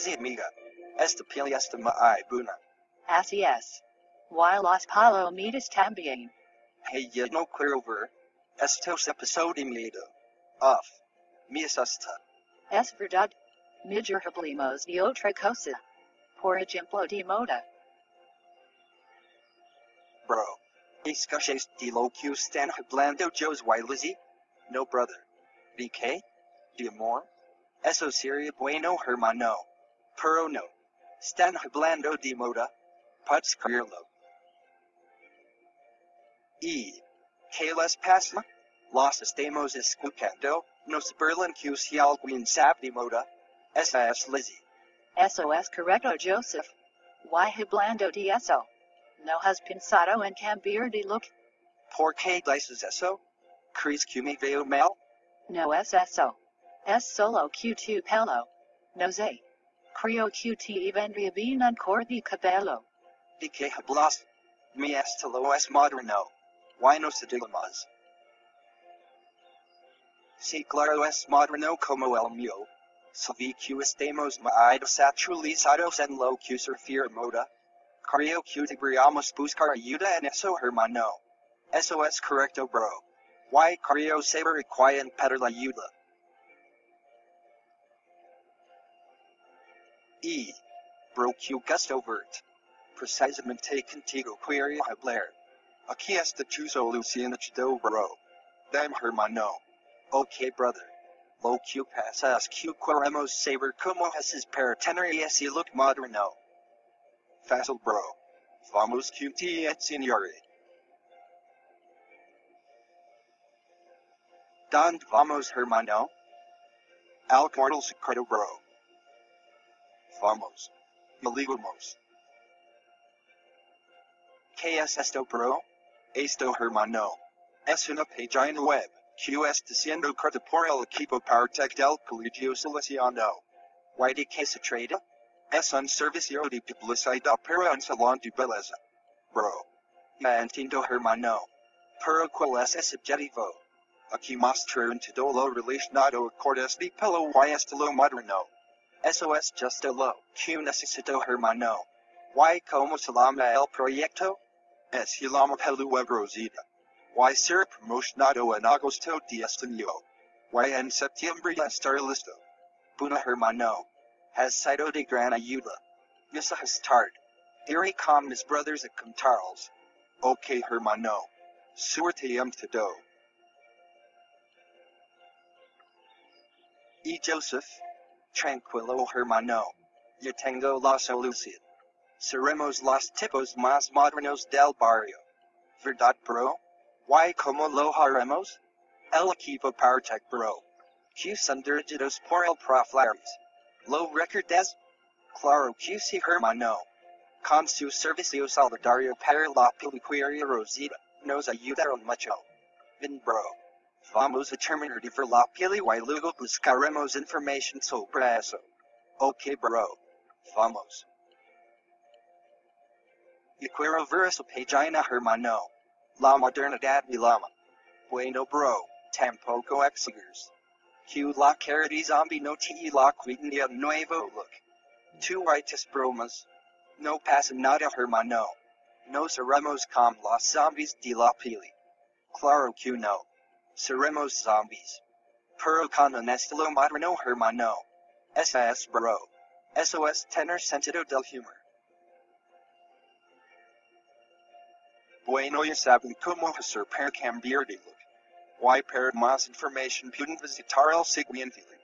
Lizzie amiga. Esta pili esta maay buna. Así es. Y las palomitas también. Hey ya no quiero ver. Estos episodi miedo. Off. Me asusta. Es verdad. Mejor hablemos de otra cosa. Por ejemplo de moda. Bro. Escuches de lo que están hablando Joe's y Lizzie? No brother. ¿De qué? ¿De amor? Eso sería bueno hermano. Pero no. Están hablando de moda. Puedes creerlo. ¿Y qué les pasa? Los estamos escuchando. Nos burlan que si alguien sabe de moda. Esa es Lizzie. Eso es correcto, Joseph. Y hablando de eso. ¿No has pensado en cambiar de look? ¿Por qué dices eso? ¿Crees que me veo mal? No es eso. Es solo que tu pelo. No sé. Creo que te vendría bien un corte de cabello. ¿De qué hablas? Mi estilo es moderno. Why no se diga más? Sí, claro, es moderno como el mío. Sabí que estamos muy desactualizados en lo que se refiere a moda. Creo que deberíamos buscar ayuda en eso, hermano. Eso es correcto, bro. Why creo saber requieren pedir ayuda. Y, bro, que gusto verte. Precisamente contigo quería hablar. Aquí está tu solución, bro. Dame hermano. Ok, brother. Lo que pasa es que queremos saber cómo haces para tener ese look moderno. Fácil, bro. Vamos que te enseñaré. ¿Dónde vamos, hermano? Al cuarto secreto, bro. Vamos. Ligamos. ¿Qué es esto, bro? Esto, hermano. Es una página web. Que está siendo creada por el equipo Partech del Colegio Salesiano. ¿Y de qué se trata? Es un servicio de publicidad para un salón de belleza. Bro. Ya entiendo, hermano. Pero ¿cuál es ese objetivo? Aquí mostrar todo lo relacionado a cortes de pelo y estilo moderno. Eso es justo lo que necesito, hermano. ¿Y cómo se llama el proyecto? Es llama Pelua Rosita. Y será promocionado en agosto de este año. Y en septiembre estará listo. Bueno, hermano. Has sido de gran ayuda. Mensajes tarde. Iré con mis brothers a contarlos. Ok, hermano. Suerte todo. Y Joseph. Tranquilo, hermano. Ya tengo la solución. Seremos los tipos más modernos del barrio. ¿Verdad, bro? ¿Y cómo lo haremos? El equipo Partech, bro. Que son dirigidos por el Prof. Laris. ¿Lo recordas? Claro que sí, hermano. Con su servicio solidario para la pelicueria Rosita, nos ayudaron mucho. Ven, bro. Vamos a terminar de ver la peli y luego buscaremos información sobre eso. Ok, bro. Vamos. Y quiero ver esa página, hermano. La modernidad me llama. Bueno, bro. Tampoco exigers. Que la cara de zombie no te la quiten el nuevo look. Tú writes bromas. No pasa nada, hermano. Nos haremos como los zombies de la peli. Claro que no. Seremos zombies. Pero con un estilo moderno, hermano. Esa es, bro. Eso es tener sentido del humor. Bueno, ya saben cómo hacer para cambiar de look. Y para más información pueden visitar el siguiente link.